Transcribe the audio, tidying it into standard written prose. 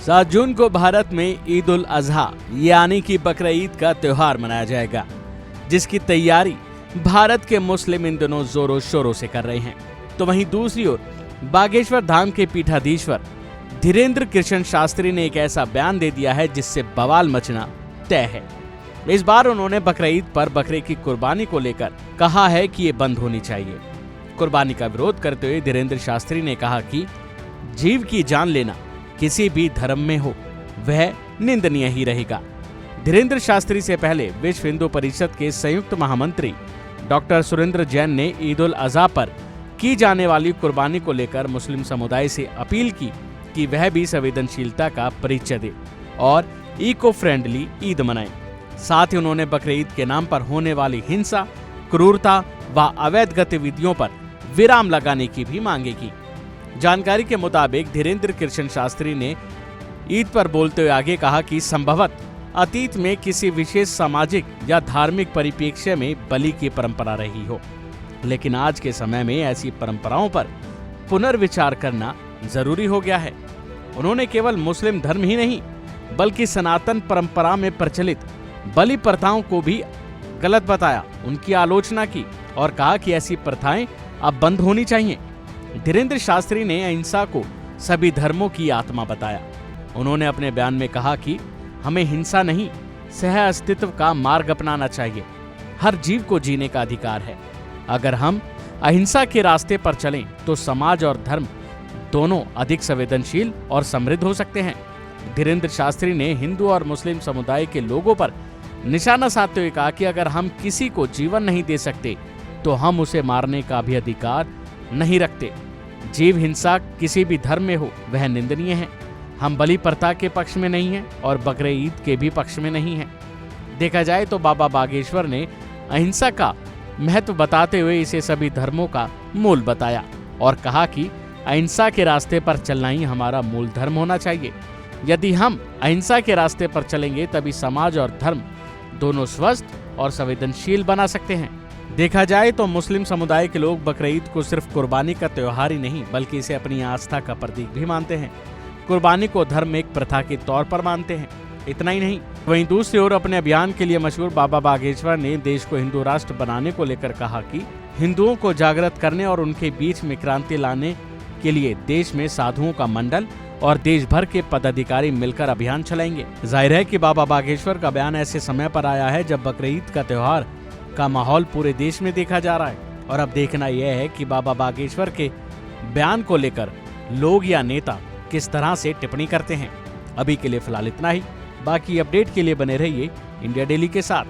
7 जून को भारत में ईद उल अजहा यानी कि बकरीद का त्योहार मनाया जाएगा, जिसकी तैयारी भारत के मुस्लिम इन दिनों जोरों शोरों से कर रहे हैं। तो वहीं दूसरी ओर बागेश्वर धाम के पीठाधीश्वर धीरेन्द्र कृष्ण शास्त्री ने एक ऐसा बयान दे दिया है जिससे बवाल मचना तय है। इस बार उन्होंने बकरीद पर बकरे की कुर्बानी को लेकर कहा है कि ये बंद होनी चाहिए। कुर्बानी का विरोध करते हुए धीरेन्द्र शास्त्री ने कहा कि जीव की जान लेना किसी भी धर्म में हो वह निंदनीय ही रहेगा। धीरेन्द्र शास्त्री से पहले विश्व हिंदू परिषद के संयुक्त महामंत्री डॉक्टर सुरेंद्र जैन ने ईद उल अजहा पर की जाने वाली कुर्बानी को लेकर मुस्लिम समुदाय से अपील की कि वह भी संवेदनशीलता का परिचय दे और इको फ्रेंडली ईद मनाए। साथ ही उन्होंने बकरीद के नाम पर होने वाली हिंसा, क्रूरता व अवैध गतिविधियों पर विराम लगाने की भी मांगे की। जानकारी के मुताबिक धीरेन्द्र कृष्ण शास्त्री ने ईद पर बोलते हुए आगे कहा कि संभवत अतीत में किसी विशेष सामाजिक या धार्मिक परिप्रेक्ष्य में बलि की परंपरा रही हो, लेकिन आज के समय में ऐसी परंपराओं पर पुनर्विचार करना जरूरी हो गया है। उन्होंने केवल मुस्लिम धर्म ही नहीं बल्कि सनातन परंपरा में प्रचलित बलि प्रथाओं को भी गलत बताया, उनकी आलोचना की और कहा कि ऐसी प्रथाएं अब बंद होनी चाहिए। धीरेन्द्र शास्त्री ने अहिंसा को सभी धर्मों की आत्मा बताया। उन्होंने अपने बयान में कहा कि हमें हिंसा नहीं, सह अस्तित्व का मार्ग अपनाना चाहिए। हर जीव को जीने का अधिकार है। अगर हम अहिंसा के रास्ते पर चलें तो समाज और धर्म दोनों अधिक संवेदनशील और समृद्ध हो सकते हैं। धीरेन्द्र शास्त्री ने हिंदू और मुस्लिम समुदाय के लोगों पर निशाना साधते हुए कहा कि अगर हम किसी को जीवन नहीं दे सकते तो हम उसे मारने का भी अधिकार नहीं रखते। जीव हिंसा किसी भी धर्म में हो वह निंदनीय है। हम बलि प्रथा के पक्ष में नहीं हैं और बकरे ईद के भी पक्ष में नहीं हैं। देखा जाए तो बाबा बागेश्वर ने अहिंसा का महत्व बताते हुए इसे सभी धर्मों का मूल बताया और कहा कि अहिंसा के रास्ते पर चलना ही हमारा मूल धर्म होना चाहिए। यदि हम अहिंसा के रास्ते पर चलेंगे तभी समाज और धर्म दोनों स्वस्थ और संवेदनशील बना सकते हैं। देखा जाए तो मुस्लिम समुदाय के लोग बकरीद को सिर्फ कुर्बानी का त्योहार ही नहीं बल्कि इसे अपनी आस्था का प्रतीक भी मानते हैं। कुर्बानी को धर्म एक प्रथा के तौर पर मानते हैं। इतना ही नहीं, वहीं दूसरी ओर अपने अभियान के लिए मशहूर बाबा बागेश्वर ने देश को हिंदू राष्ट्र बनाने को लेकर कहा कि हिंदुओं को जागृत करने और उनके बीच में क्रांति लाने के लिए देश में साधुओं का मंडल और देश भर के पदाधिकारी मिलकर अभियान चलाएंगे। जाहिर है कि बाबा बागेश्वर का बयान ऐसे समय पर आया है जब बकरीद का त्योहार का माहौल पूरे देश में देखा जा रहा है और अब देखना यह है कि बाबा बागेश्वर के बयान को लेकर लोग या नेता किस तरह से टिप्पणी करते हैं। अभी के लिए फिलहाल इतना ही। बाकी अपडेट के लिए बने रहिए इंडिया डेली के साथ।